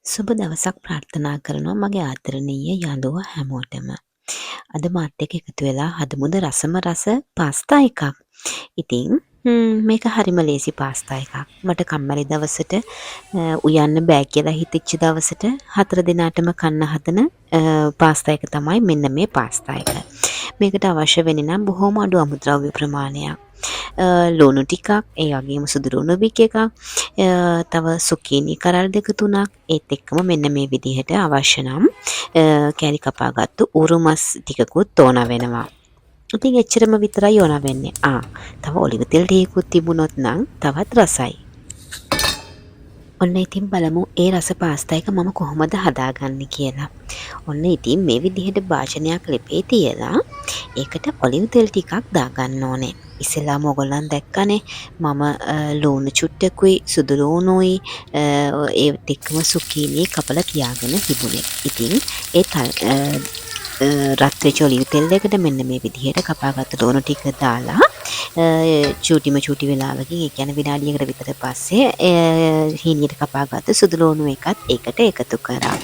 සුබ දවසක් ප්‍රාර්ථනා කරනවා මගේ ආදරණීය යාළුවෝ හැමෝටම. අද මාත් එක්ක එකතු වෙලා හදමුද රසම රස පාස්තා එකක්. ඉතින් මේක හරිම ලේසි පාස්තා එකක්. මට කම්මැලි දවසට උයන්න බෑ කියලා හිතෙච්ච දවසට 4 දිනාටම කන්න හදන පාස්තා එක තමයි මෙන්න මේ පාස්තා එක. මේකට අවශ්‍ය වෙන්නේ නම් බොහොම අඩු අමුද්‍රව්‍ය ප්‍රමාණයක්. ලුණු ටිකක්, ඒ වගේම සුදු ලුණු බික් එකක්, තව සුකීනි කරල් දෙක තුනක්, ඒත් එක්කම මෙන්න මේ විදිහට අවශ්‍ය නම් කෑලි කපාගත්තු ඌරු මස් ටිකකුත් ඕන වෙනවා. ඉතින් එච්චරම විතරයි ඕන වෙන්නේ. තව ඔලිව තෙල් ටිකකුත් තිබුණොත් නම් තවත් රසයි. ඔන්න ඉතින් බලමු ඒ රස පාස්තා එක මම කොහොමද හදාගන්නේ කියලා. ඔන්න ඉතින් මේ විදිහට භාජනයක් ලිපේ තියලා ඒකට ඔලිව් තෙල් ටිකක් දාගන්න ඕනේ. ඉස්සෙල්ලාම ඔයගොල්ලන් දැක්කනේ මම ලුණු චුට්ටකුයි සුදු ලුණුයි ඒත් එක්කම සුකීනිය කපලා තියාගෙන තිබුණේ. ඉතින් රත් වෙච්ච ඔලිව් තෙල් එකට මෙන්න මේ විදිහට කපාගත්ත ලුණු ටික දාලා චූටි වෙලාවකින් ඒ කියන්නේ විනාඩියකට විතර පස්සේ හීනියට කපාගත්ත සුදු ලුණු එකත් ඒකට එකතු කරා.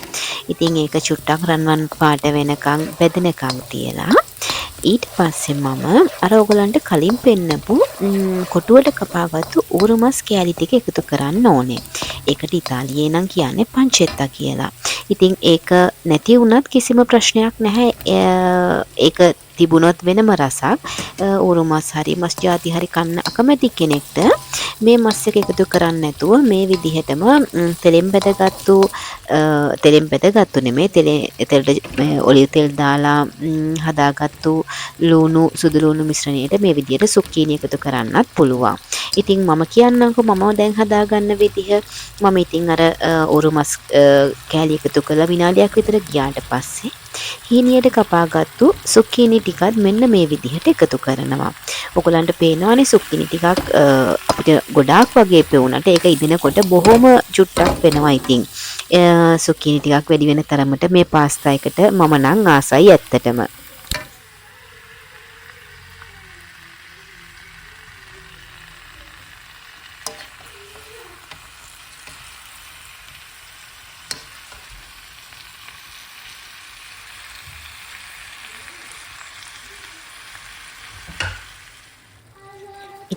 ඉතින් ඒක චුට්ටක් රන්වන් පාට වෙනකන් බෙදෙනකන් තියලා ඊට පස්සේ මම අර ඔයගලන්ට කලින් පෙන්නපු කොටුවට කපාගත්තු ඌරු මස් කෑලි ටික එකතු කරන්න ඕනේ. ඒකට ඉතාලියේ නම් කියන්නේ පංචෙත්තා කියලා. ඉතින් ඒක නැති වුණත් කිසිම ප්‍රශ්නයක් නැහැ. ඒක තිබුණොත් වෙනම රසක්. ඌරු මස් හරි මස් ಜಾති හරි කන්න අකමැති කෙනෙක්ට මේ මස් එක එකතු කරන්නේ නැතුව මේ විදිහටම තෙලෙන් බෙදගත්තු නෙමෙයි තෙලට ඔලිව් තෙල් දාලා හදාගත්තු සුදු ලුණු මිශ්‍රණයට මේ විදිහට සුක්කීනි එකතු කරන්නත් පුළුවන්. ඉතින් මම කියන්නම්කෝ මම දැන් හදාගන්න විදිහ. මම ඉතින් අර ඌරු මස් කෑලි එකතු කරලා විනාඩියක් විතර ගියාට පස්සේ හීනියට කපාගත්තු සුක්කීනි ටිකත් මෙන්න මේ විදිහට එකතු කරනවා. ඔයගලන්ට පේනවානේ සුක්කීනි ටිකක් අපිට ගොඩාක් වගේ පෙවුනට ඒක ඉදෙනකොට බොහොම චුට්ටක් වෙනවා. ඉතින් සුක්කීනි ටිකක් වැඩි වෙන තරමට මේ පාස්තා එකට මම නම් ආසයි ඇත්තටම.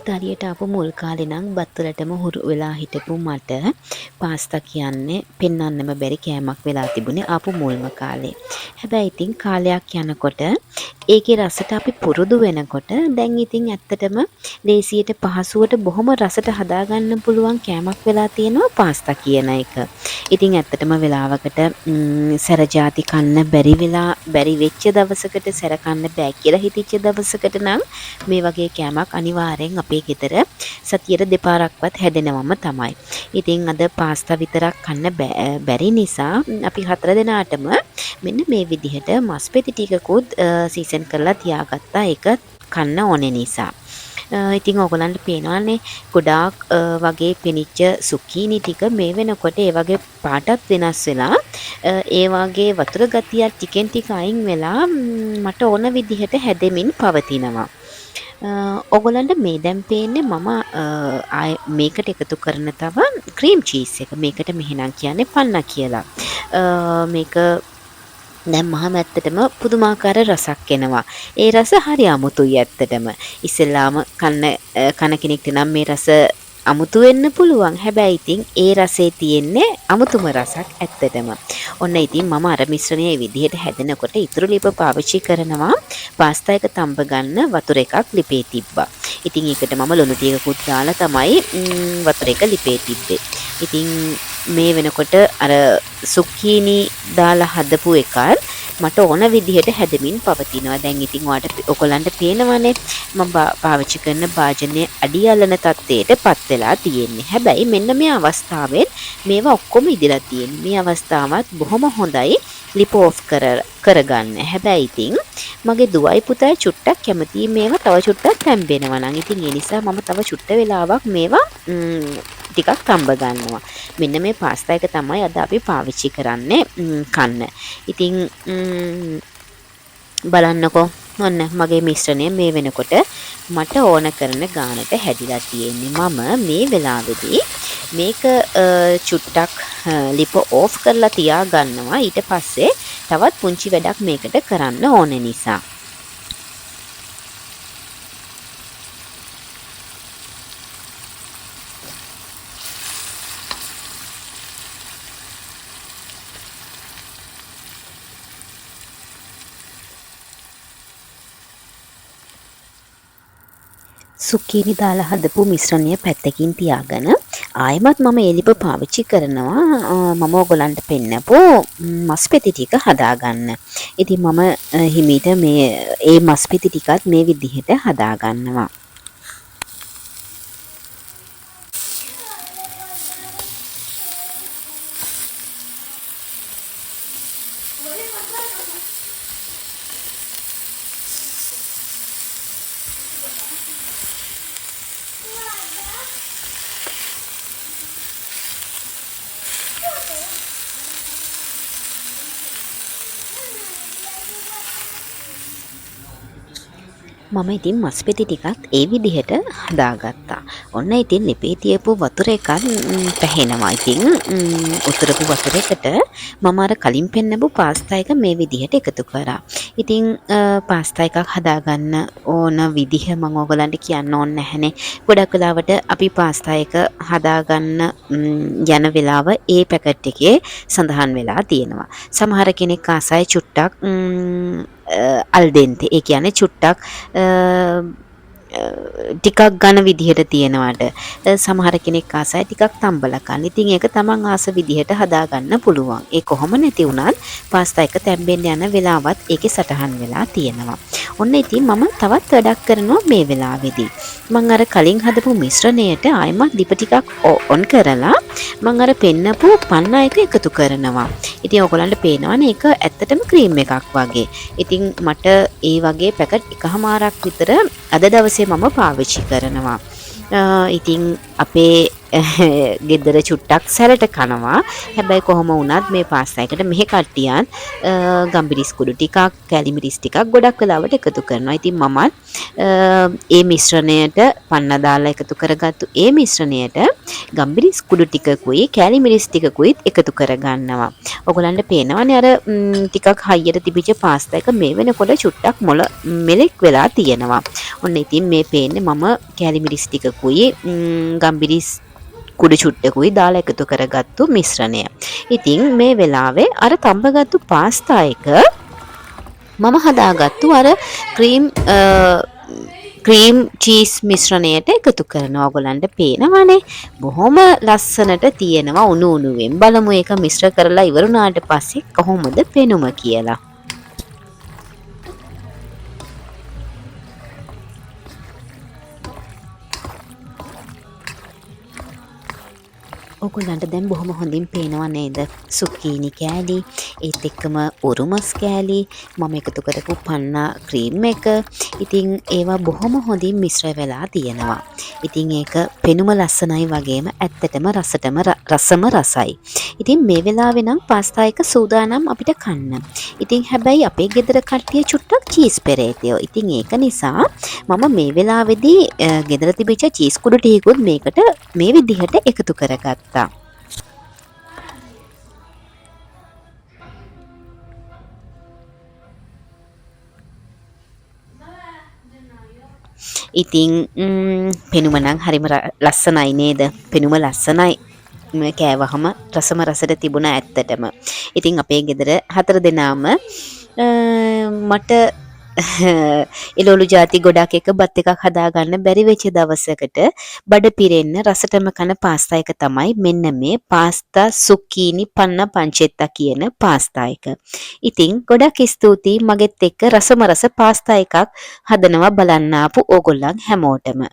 ඉතාලියට ආපු මුල් කාලේ නම් බත් වලටම හුරු වෙලා හිටපු මට පාස්තා කියන්නේ පෙන්වන්නම බැරි කෑමක් වෙලා තිබුණේ ආපු මුල්ම කාලේ. හැබැයි ඉතින් කාලයක් යනකොට ඒකේ රසට අපි පුරුදු වෙනකොට දැන් ඉතින් ඇත්තටම ලේසියට පහසුවට බොහොම රසට හදාගන්න පුළුවන් කෑමක් වෙලා තියෙනවා පාස්තා කියන එක. ඉතින් ඇත්තටම වෙලාවකට සැර ಜಾති කන්න බැරි වෙච්ච දවසකට සැර කන්න බෑ කියලා හිතෙච්ච දවසකට නම් මේ වගේ කෑමක් අනිවාර්යෙන් අපේ ගෙදර සතියට දෙපාරක්වත් හැදෙනවම තමයි. ඉතින් අද පාස්තා විතරක් කන්න බැරි නිසා අපි 4 දෙනාටම මෙන්න මේ විදිහට මස් පෙති ටිකකුත් සීසන් කරලා තියාගත්තා ඒක කන්න ඕනේ නිසා. ඉතින් ඔයගලන්ට පේනවානේ ගොඩාක් වගේ පෙනිච්ච සුකීනි ටික මේ වෙනකොට ඒ වගේ පාටත් වෙනස් වෙලා ඒ වගේ වතුර ගතියක් ටිකෙන් ටික අයින් වෙලා මට ඕන විදිහට හැදෙමින් පවතිනවා. ඔයගලන්ට මේ දැන් පේන්නේ මම මේකට එකතු කරන තව ක්‍රීම් චීස් එක. මේකට මෙහෙනම් කියන්නේ පන්නා කියලා. මේක දැන් මහම ඇත්තටම පුදුමාකාර රසක් එනවා. ඒ රස හරි අමුතුයි ඇත්තටම. ඉස්සෙල්ලාම කන කෙනෙක්ට නම් මේ රස අමුතු වෙන්න පුළුවන්. හැබැයි ඉතින් ඒ රසේ තියෙන්නේ අමුතුම රසක් ඇත්තටම. ඔන්න ඉතින් මම අර මිශ්‍රණය මේ විදිහට හැදෙනකොට ඉතුරු ලිප පාවිච්චි කරනවා. පාස්තා එක තඹ ගන්න වතුර එකක් ලිපේ තිබ්බා. ඉතින් ඒකට මම ලුණු ටිකකුත් දාලා තමයි වතුර එක ලිපේ තිබ්බේ. ඉතින් මේ වෙනකොට අර සුක්කීනි දාලා හදපු එකත් මට ඕන විදිහට හැදෙමින් පවතිනවා. දැන් ඉතින් ඔයගලන්ට පේනවනේ මම පාවිච්චි කරන භාජනයේ අඩි අල්ලන තත්ත්වයටපත් වෙලා තියෙන්නේ. හැබැයි මෙන්න මේ අවස්ථාවෙත් මේවා ඔක්කොම ඉදලා තියෙන්නේ. මේ අවස්ථාවත් බොහොම හොඳයි ලිප ඔෆ් කරගන්න. හැබැයි ඉතින් මගේ දුවයි පුතයි චුට්ටක් කැමතියි මේවා තව චුට්ටක් තැම්බෙනවා නම්. ඉතින් ඒ නිසා මම තව චුට්ට වෙලාවක් මේවා ටිකක් තඹ ගන්නවා. මෙන්න මේ පාස්තා එක තමයි අද අපි පාවිච්චි කරන්නේ කන්න. ඉතින් බලන්නකෝ ඔන්න මගේ මිශ්‍රණය මේ වෙනකොට මට ඕන කරන ගානට හැදිලා තියෙන්නේ. මම මේ වෙලාවේදී මේක චුට්ටක් ලිප ඕෆ් කරලා තියා ගන්නවා. ඊට පස්සේ තවත් පුංචි වැඩක් මේකට කරන්න ඕන නිසා. සුක්කීනි දාලා හදපු මිශ්‍රණය පැත්තකින් තියාගෙන ආයෙමත් මම එලිප පාවිච්චි කරනවා මම ඔයගලන්ට පෙන්නපු මස් පෙති ටික හදාගන්න. ඉතින් මම හිමීට මේ මස් පෙති ටිකත් මේ විදිහට හදාගන්නවා. මම ඉතින් මස් පෙති ටිකත් ඒ විදිහට හදාගත්තා. ඔන්න ඉතින් ලිපේ තියපු වතුර එකක් පැහෙනවා. ඉතින් උතුරපු වතුර එකට මම අර කලින් පෙන්නපු පාස්තා එක මේ විදිහට එකතු කරා. ඉතින් පාස්තා එකක් හදාගන්න ඕන විදිහ මම ඔයගලන්ට කියන්න ඕනේ නැහනේ. ගොඩක් වෙලාවට අපි පාස්තා එක හදාගන්න යන වෙලාව ඒ පැකට් එකේ සඳහන් වෙලා තියෙනවා. සමහර කෙනෙක් ආසයි චුට්ටක් අල්දෙන්තේ ඒ කියන්නේ චුට්ටක් ටිකක් ඝන විදිහට තියෙනවාට සමහර කෙනෙක් ආසයි ටිකක් තම්බල කන්න. ඉතින් ඒක තමන් ආස විදිහට හදාගන්න පුළුවන්. ඒ කොහොම නැති වුණත් පාස්තා එක තැම්බෙන්න යන වෙලාවත් ඒකේ සටහන් වෙලා තියෙනවා. ඔන්න ඉතින් මම තවත් වැඩක් කරනවා මේ වෙලාවේදී. මම අර කලින් හදපු මිශ්‍රණයට ආයෙමත් ලිප ටිකක් ඔන් කරලා මම අර පෙන්නපු පන්නා එක එකතු කරනවා. ඉතින් ඔයගලන්ට පේනවනේ ඒක ඇත්තටම ක්‍රීම් එකක් වගේ. ඉතින් මට ඒ වගේ පැකට් එකමාරක් විතර අද දවසේ මම පාවිච්චි කරනවා. ඉතින් අපේ ගෙදර චුට්ටක් සැලට කනවා. හැබැයි කොහොම වුණත් මේ පාස්තා එකට මෙහෙ කට්ටියන් ගම්බිරිස් කුඩු ටිකක්, කැලිමිරිස් ටිකක් ගොඩක් වෙලාවට එකතු කරනවා. ඉතින් මමත් ඒ මිශ්‍රණයට පන්න දාලා එකතු කරගත්තු ඒ මිශ්‍රණයට ගම්බිරිස් කුඩු ටිකකුයි, කැලිමිරිස් ටිකකුයි එකතු කරගන්නවා. ඔයගලන්ට පේනවනේ අර ටිකක් හයියට තිබිච්ච පාස්තා එක මේ වෙනකොට චුට්ටක් මෙලෙක් වෙලා තියෙනවා. ඔන්න ඉතින් මේ පේන්නේ මම කැලිමිරිස් ටිකකුයි ගම්බිරිස් කුඩු චුට්ටකුයි දාලා එකතු කරගත්තු මිශ්‍රණය. ඉතින් මේ වෙලාවේ අර තඹගත්තු පාස්තා එක මම හදාගත්තු අර ක්‍රීම් චීස් මිශ්‍රණයට එකතු කරනවා. ඔයගලන්ට පේනවනේ බොහොම ලස්සනට තියෙනවා. උණු උණුවෙන් බලමු ඒක මිශ්‍ර කරලා ඉවරුණාට පස්සේ කොහොමද පෙනුම කියලා. ඔයගලන්ට දැන් බොහොම හොඳින් පේනවා නේද? සුකීනි කෑලි, ඒත් එක්කම උරුමස් කෑලි, මම එකතු කරපු පන්නා ක්‍රීම් එක. ඉතින් ඒවා බොහොම හොඳින් මිශ්‍ර වෙලා තියෙනවා. ඉතින් ඒක පෙනුම ලස්සනයි වගේම ඇත්තටම රසම රසයි. ඉතින් මේ වෙලාවේ නම් පාස්තා එක සූදානම් අපිට කන්න. ඉතින් හැබැයි අපේ ගෙදර කට්ටිය චුට්ටක් චීස් පෙරේතයෝ. ඉතින් ඒක නිසා මම මේ වෙලාවේදී ගෙදර තිබිච්ච චීස් කුඩු ටිකකුත් මේකට මේ විදිහට එකතු කරගත්තා. ඉතින් පෙනුම නම් හරිම ලස්සනයි නේද? පෙනුම ලස්සනයි. කෑවහම රසම රසට තිබුණා ඇත්තටම. ඉතින් අපේ ගෙදර 4 දෙනාම මට එළවලු ಜಾති ගොඩක් එක බත් එකක් හදාගන්න බැරි වෙච්ච දවසකට බඩ පිරෙන්න රසටම කන පාස්තා එක තමයි මෙන්න මේ පාස්තා සුකීනි පන්න පංචෙත්තා කියන පාස්තා එක. ඉතින් ගොඩක් ස්තුතියි මගෙත් එක්ක රසම රස පාස්තා එකක් හදනවා බලන්න ආපු ඕගොල්ලන් හැමෝටම.